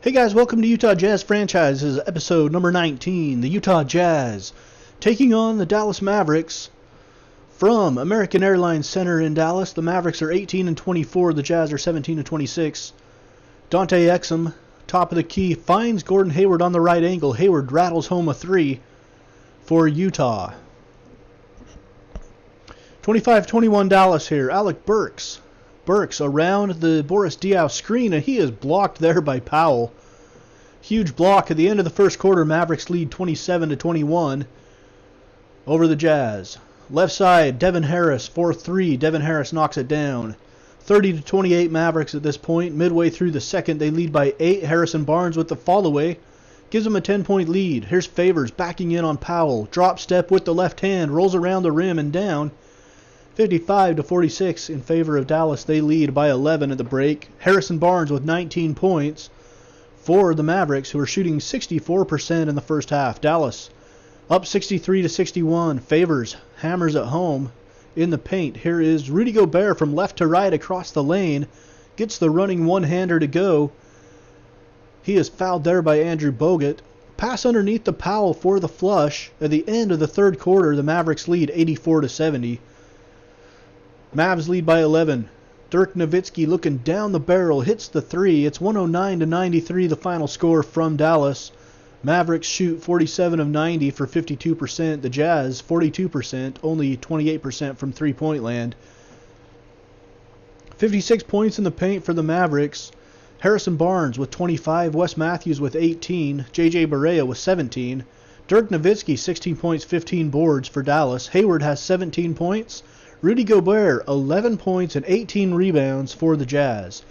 Hey guys, welcome to Utah Jazz Franchise. This is episode number 19. The Utah Jazz taking on the Dallas Mavericks from American Airlines Center in Dallas. The Mavericks are 18-24. The Jazz are 17-26. Dante Exum, top of the key, finds Gordon Hayward on the right angle. Hayward rattles home a three for Utah. 25-21 Dallas here. Alec Burks around the Boris Diaw screen, and he is blocked there by Powell. Huge block at the end of the first quarter. Mavericks lead 27-21 over the Jazz. Left side, Devin Harris, 4-3. Devin Harris knocks it down. 30-28 Mavericks at this point. Midway through the second, they lead by 8. Harrison Barnes with the fall-away gives them a 10-point lead. Here's Favors backing in on Powell. Drop step with the left hand, rolls around the rim and down. 55-46 in favor of Dallas. They lead by 11 at the break. Harrison Barnes with 19 points for the Mavericks, who are shooting 64% in the first half. Dallas up 63-61. Favors hammers at home in the paint. Here is Rudy Gobert from left to right across the lane. Gets the running one-hander to go. He is fouled there by Andrew Bogut. Pass underneath the Powell for the flush. At the end of the third quarter, the Mavericks lead 84-70. Mavs lead by 11. Dirk Nowitzki looking down the barrel, hits the three. It's 109-93 the final score from Dallas. Mavericks shoot 47 of 90 for 52%. The Jazz 42%, only 28% from three-point land. 56 points in the paint for the Mavericks. Harrison Barnes with 25, Wes Matthews with 18, J.J. Barea with 17. Dirk Nowitzki 16 points, 15 boards for Dallas. Hayward has 17 points. Rudy Gobert, 11 points and 18 rebounds for the Jazz.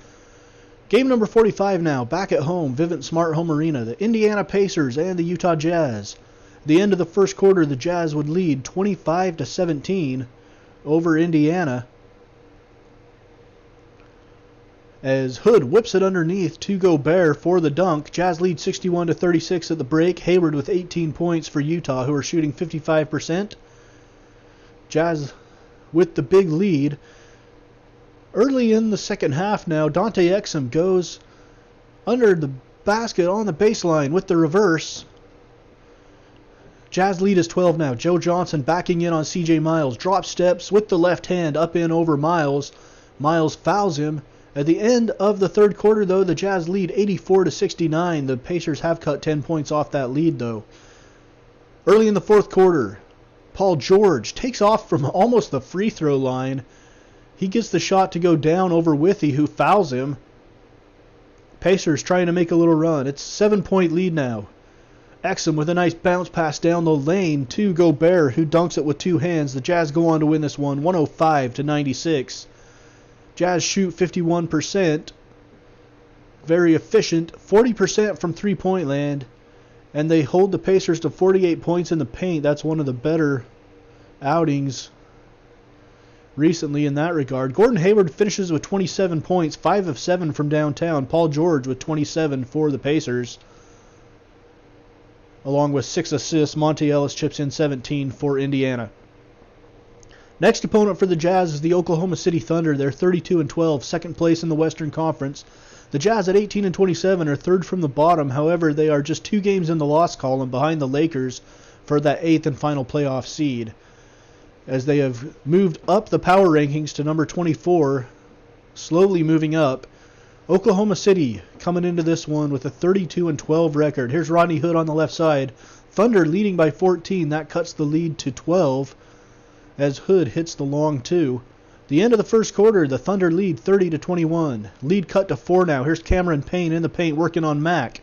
Game number 45 now, back at home, Vivint Smart Home Arena. The Indiana Pacers and the Utah Jazz. At the end of the first quarter, the Jazz would lead 25-17 over Indiana, as Hood whips it underneath to Gobert for the dunk. Jazz lead 61-36 at the break. Hayward with 18 points for Utah, who are shooting 55%. Jazz with the big lead. Early in the second half now, Dante Exum goes under the basket on the baseline with the reverse. Jazz lead is 12 now. Joe Johnson backing in on C.J. Miles. Drop steps with the left hand up in over Miles. Miles fouls him. At the end of the third quarter, though, the Jazz lead 84-69. The Pacers have cut 10 points off that lead, though. Early in the fourth quarter, Paul George takes off from almost the free throw line. He gets the shot to go down over Withey, who fouls him. Pacers trying to make a little run. It's a 7-point lead now. Exum with a nice bounce pass down the lane to Gobert, who dunks it with two hands. The Jazz go on to win this one, 105-96. Jazz shoot 51%. Very efficient. 40% from three-point land. And they hold the Pacers to 48 points in the paint. That's one of the better outings recently in that regard. Gordon Hayward finishes with 27 points, 5 of 7 from downtown. Paul George with 27 for the Pacers, along with 6 assists. Monte Ellis chips in 17 for Indiana. Next opponent for the Jazz is the Oklahoma City Thunder. They're 32-12, second place in the Western Conference. The Jazz at 18-27 are third from the bottom. However, they are just 2 games in the loss column behind the Lakers for that 8th and final playoff seed, as they have moved up the power rankings to number 24, slowly moving up. Oklahoma City coming into this one with a 32-12 record. Here's Rodney Hood on the left side. Thunder leading by 14. That cuts the lead to 12 as Hood hits the long two. The end of the first quarter, the Thunder lead 30-21. Lead cut to 4 now. Here's Cameron Payne in the paint working on Mack.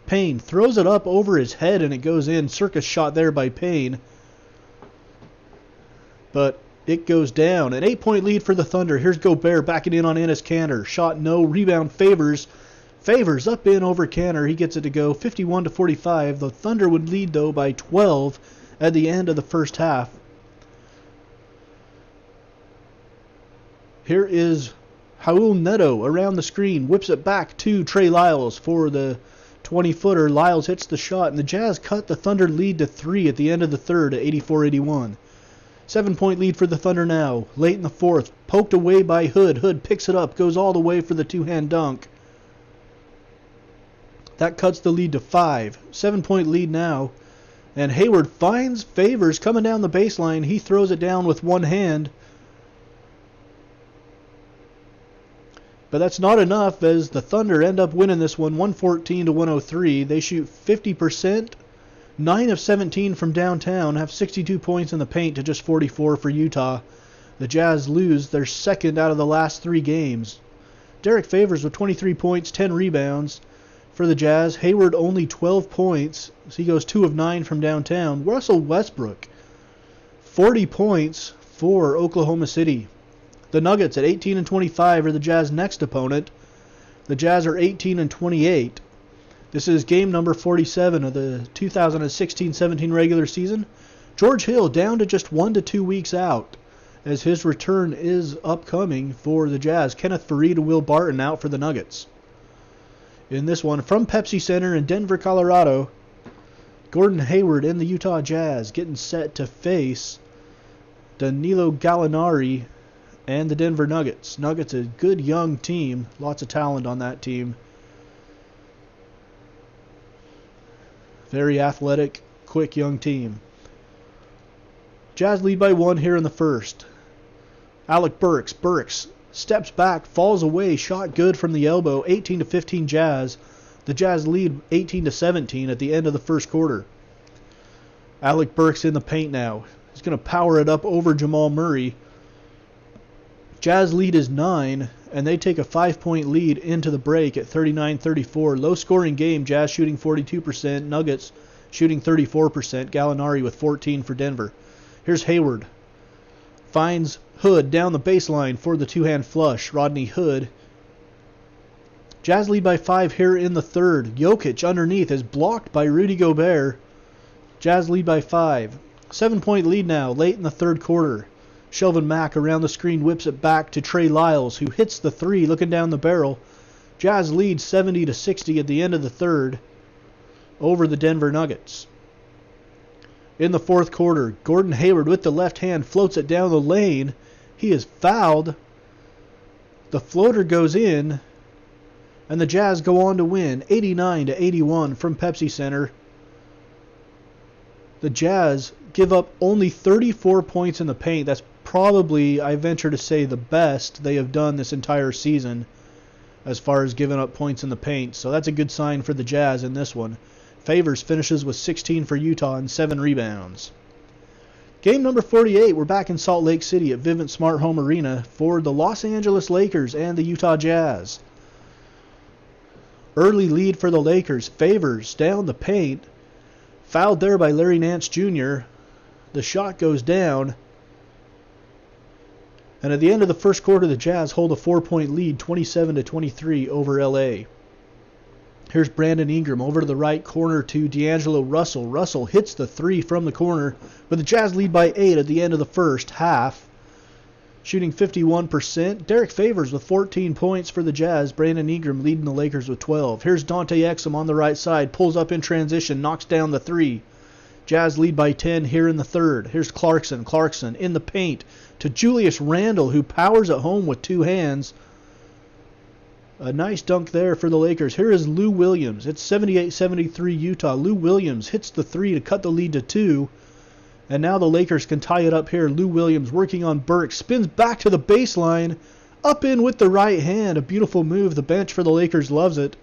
Payne throws it up over his head and it goes in. Circus shot there by Payne, but it goes down. An 8-point lead for the Thunder. Here's Gobert backing in on Enes Kanter. Shot no. Rebound Favors. Favors up in over Kanter. He gets it to go 51-45. The Thunder would lead, though, by 12 at the end of the first half. Here is Raul Neto around the screen. Whips it back to Trey Lyles for the 20-footer. Lyles hits the shot, and the Jazz cut the Thunder lead to 3 at the end of the third at 84-81. 7-point lead for the Thunder now. Late in the fourth. Poked away by Hood. Hood picks it up. Goes all the way for the two-hand dunk. That cuts the lead to 5. 7-point lead now. And Hayward finds Favors coming down the baseline. He throws it down with one hand. But that's not enough, as the Thunder end up winning this one 114 to 103. They shoot 50%, 9 of 17 from downtown, have 62 points in the paint to just 44 for Utah. The Jazz lose their second out of the last 3 games. Derek Favors with 23 points, 10 rebounds for the Jazz. Hayward only 12 points, so he goes 2 of 9 from downtown. Russell Westbrook, 40 points for Oklahoma City. The Nuggets at 18 and 25 are the Jazz next opponent. The Jazz are 18 and 28. This is game number 47 of the 2016-17 regular season. George Hill down to just 1 to 2 weeks out, as his return is upcoming for the Jazz. Kenneth Faried and Will Barton out for the Nuggets. In this one, from Pepsi Center in Denver, Colorado, Gordon Hayward and the Utah Jazz getting set to face Danilo Gallinari and the Denver Nuggets. Nuggets, a good young team. Lots of talent on that team. Very athletic, quick young team. Jazz lead by 1 here in the first. Alec Burks. Burks steps back, falls away, shot good from the elbow. 18 to 15 Jazz. The Jazz lead 18 to 17 at the end of the first quarter. Alec Burks in the paint now. He's going to power it up over Jamal Murray. Jazz lead is 9, and they take a 5-point lead into the break at 39-34. Low-scoring game, Jazz shooting 42%, Nuggets shooting 34%, Gallinari with 14 for Denver. Here's Hayward. Finds Hood down the baseline for the two-hand flush. Rodney Hood. Jazz lead by 5 here in the third. Jokic underneath is blocked by Rudy Gobert. Jazz lead by 5. 7-point lead now, late in the third quarter. Shelvin Mack around the screen whips it back to Trey Lyles, who hits the 3 looking down the barrel. Jazz lead 70 to 60 at the end of the third over the Denver Nuggets. In the fourth quarter, Gordon Hayward with the left hand floats it down the lane. He is fouled. The floater goes in, and the Jazz go on to win 89 to 81 from Pepsi Center. The Jazz give up only 34 points in the paint. That's probably, I venture to say, the best they have done this entire season as far as giving up points in the paint. So that's a good sign for the Jazz in this one. Favors finishes with 16 for Utah and 7 rebounds. Game number 48, we're back in Salt Lake City at Vivint Smart Home Arena for the Los Angeles Lakers and the Utah Jazz. Early lead for the Lakers. Favors down the paint. Fouled there by Larry Nance Jr. The shot goes down. And at the end of the first quarter, the Jazz hold a 4-point lead, 27 to 23 over LA. Here's Brandon Ingram over to the right corner to D'Angelo Russell. Russell hits the 3 from the corner, but the Jazz lead by 8 at the end of the first half, shooting 51%. Derek Favors with 14 points for the Jazz. Brandon Ingram leading the Lakers with 12. Here's Dante Exum on the right side, pulls up in transition, knocks down the 3. Jazz lead by 10 here in the third. Here's Clarkson. Clarkson in the paint to Julius Randle, who powers it home with 2 hands. A nice dunk there for the Lakers. Here is Lou Williams. It's 78-73 Utah. Lou Williams hits the 3 to cut the lead to 2. And now the Lakers can tie it up here. Lou Williams working on Burks. Spins back to the baseline. Up in with the right hand. A beautiful move. The bench for the Lakers loves it.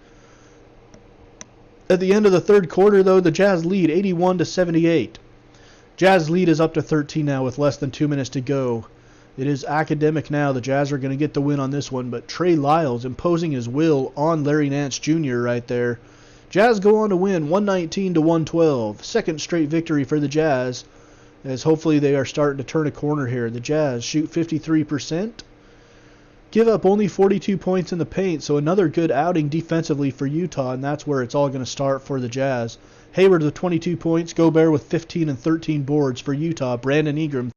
At the end of the third quarter, though, the Jazz lead 81 to 78. Jazz lead is up to 13 now with less than 2 minutes to go. It is academic now. The Jazz are going to get the win on this one, but Trey Lyles imposing his will on Larry Nance Jr. right there. Jazz go on to win 119 to 112. Second straight victory for the Jazz, as hopefully they are starting to turn a corner here. The Jazz shoot 53%. Give up only 42 points in the paint, so another good outing defensively for Utah, and that's where it's all going to start for the Jazz. Hayward with 22 points, Gobert with 15 and 13 boards for Utah. Brandon Ingram